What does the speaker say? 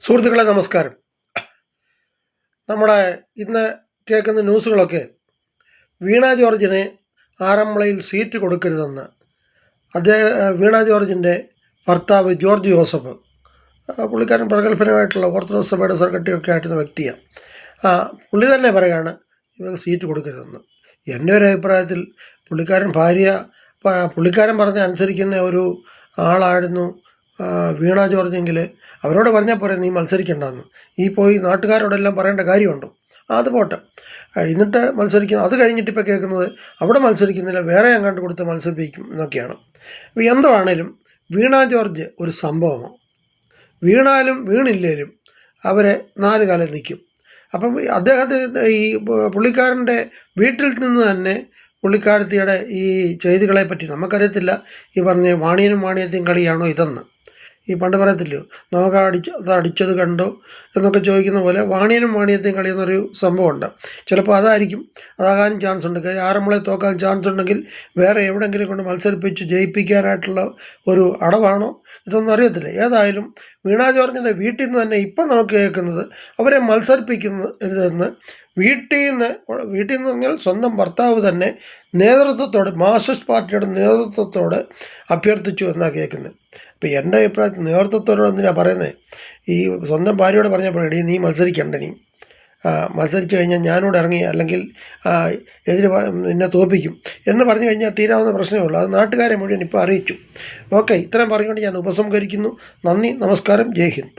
സുഹൃത്തുക്കളെ നമസ്കാരം. നമ്മുടെ ഇന്ന് കേൾക്കുന്ന ന്യൂസുകളൊക്കെ വീണ ജോർജിനെ ആറന്മുളയിൽ സീറ്റ് കൊടുക്കരുതെന്ന് വീണ ജോർജിൻ്റെ ഭർത്താവ് ജോർജ് ജോസഫ്, പുള്ളിക്കാരൻ പ്രഗത്ഭനായിട്ടുള്ള ഓർത്തഡോക്സ് സഭയുടെ സെക്രട്ടറി ഒക്കെ ആയിട്ടുള്ള വ്യക്തിയാണ്. പുള്ളി തന്നെ പറയുകയാണ് ഇവർക്ക് സീറ്റ് കൊടുക്കരുതെന്ന്. എൻ്റെ ഒരു അഭിപ്രായത്തിൽ പുള്ളിക്കാരൻ പറഞ്ഞ് അനുസരിക്കുന്ന ഒരു ആളായിരുന്നു വീണ ജോർജെങ്കിൽ അവരോട് പറഞ്ഞാൽ പോരെ നീ മത്സരിക്കേണ്ടെന്ന്. ഈ പോയി നാട്ടുകാരോടെല്ലാം പറയേണ്ട കാര്യമുണ്ടോ? അത് പോട്ടെ. എന്നിട്ട് മത്സരിക്കുന്നു. അത് കഴിഞ്ഞിട്ട് ഇപ്പോൾ കേൾക്കുന്നത് അവിടെ മത്സരിക്കുന്നില്ല, വേറെ എങ്ങാണ്ട് കൊടുത്ത് മത്സരിപ്പിക്കും എന്നൊക്കെയാണ്. അപ്പോൾ എന്താണേലും വീണ ജോർജ് ഒരു സംഭവമാണ്. വീണാലും വീണില്ലേലും അവരെ 4 കാലം നിൽക്കും. അപ്പം ഈ പുള്ളിക്കാരൻ്റെ വീട്ടിൽ നിന്ന് തന്നെ പുള്ളിക്കാരത്തിയുടെ ഈ ചെയ്തികളെപ്പറ്റി നമുക്കറിയത്തില്ല. ഈ പറഞ്ഞ വാണിയനും വാണിയത്തെയും കളിയാണോ ഇതെന്ന്. ഈ പണ്ട് പറയത്തില്ലയോ, അടിച്ചത് കണ്ടോ എന്നൊക്കെ ചോദിക്കുന്ന പോലെ വാണിയനും വാണിയത്തെയും കളി എന്നൊരു സംഭവമുണ്ട്. ചിലപ്പോൾ അതാകാനും ചാൻസ് ഉണ്ട്. ആറന്മുളയെ തോക്കാൻ ചാൻസ് ഉണ്ടെങ്കിൽ വേറെ എവിടെയെങ്കിലും കൊണ്ട് മത്സരിപ്പിച്ച് ജയിപ്പിക്കാനായിട്ടുള്ള ഒരു അടവാണോ ഇതൊന്നും അറിയത്തില്ല. ഏതായാലും വീണ ജോർജിൻ്റെ വീട്ടിൽ നിന്ന് തന്നെ ഇപ്പം നമുക്ക് കേൾക്കുന്നത് അവരെ മത്സരിപ്പിക്കുന്നതെന്ന് വീട്ടിൽ നിന്ന് പറഞ്ഞാൽ സ്വന്തം ഭർത്താവ് തന്നെ നേതൃത്വത്തോടെ, മാർക്സിസ്റ്റ് പാർട്ടിയുടെ നേതൃത്വത്തോട് അഭ്യർത്ഥിച്ചു എന്നാണ് കേൾക്കുന്നത്. അപ്പോൾ എൻ്റെ അഭിപ്രായത്തിൽ നേതൃത്വത്തോട് എന്തിനാണ് പറയുന്നത്? ഈ സ്വന്തം ഭാര്യയോട് പറഞ്ഞപ്പോൾ നീ മത്സരിക്കണ്ട, നീ മത്സരിച്ച് കഴിഞ്ഞാൽ ഞാനോട് ഇറങ്ങി അല്ലെങ്കിൽ നിന്നെ തോൽപ്പിക്കും എന്ന് പറഞ്ഞു കഴിഞ്ഞാൽ തീരാവുന്ന പ്രശ്നമേ ഉള്ളൂ. അത് നാട്ടുകാരെ മുഴുവൻ ഇപ്പോൾ അറിയിച്ചു. ഓക്കെ, ഇത്രയും പറഞ്ഞുകൊണ്ട് ഞാൻ ഉപസംഹരിക്കുന്നു. നന്ദി, നമസ്കാരം, ജയ് ഹിന്ദ്.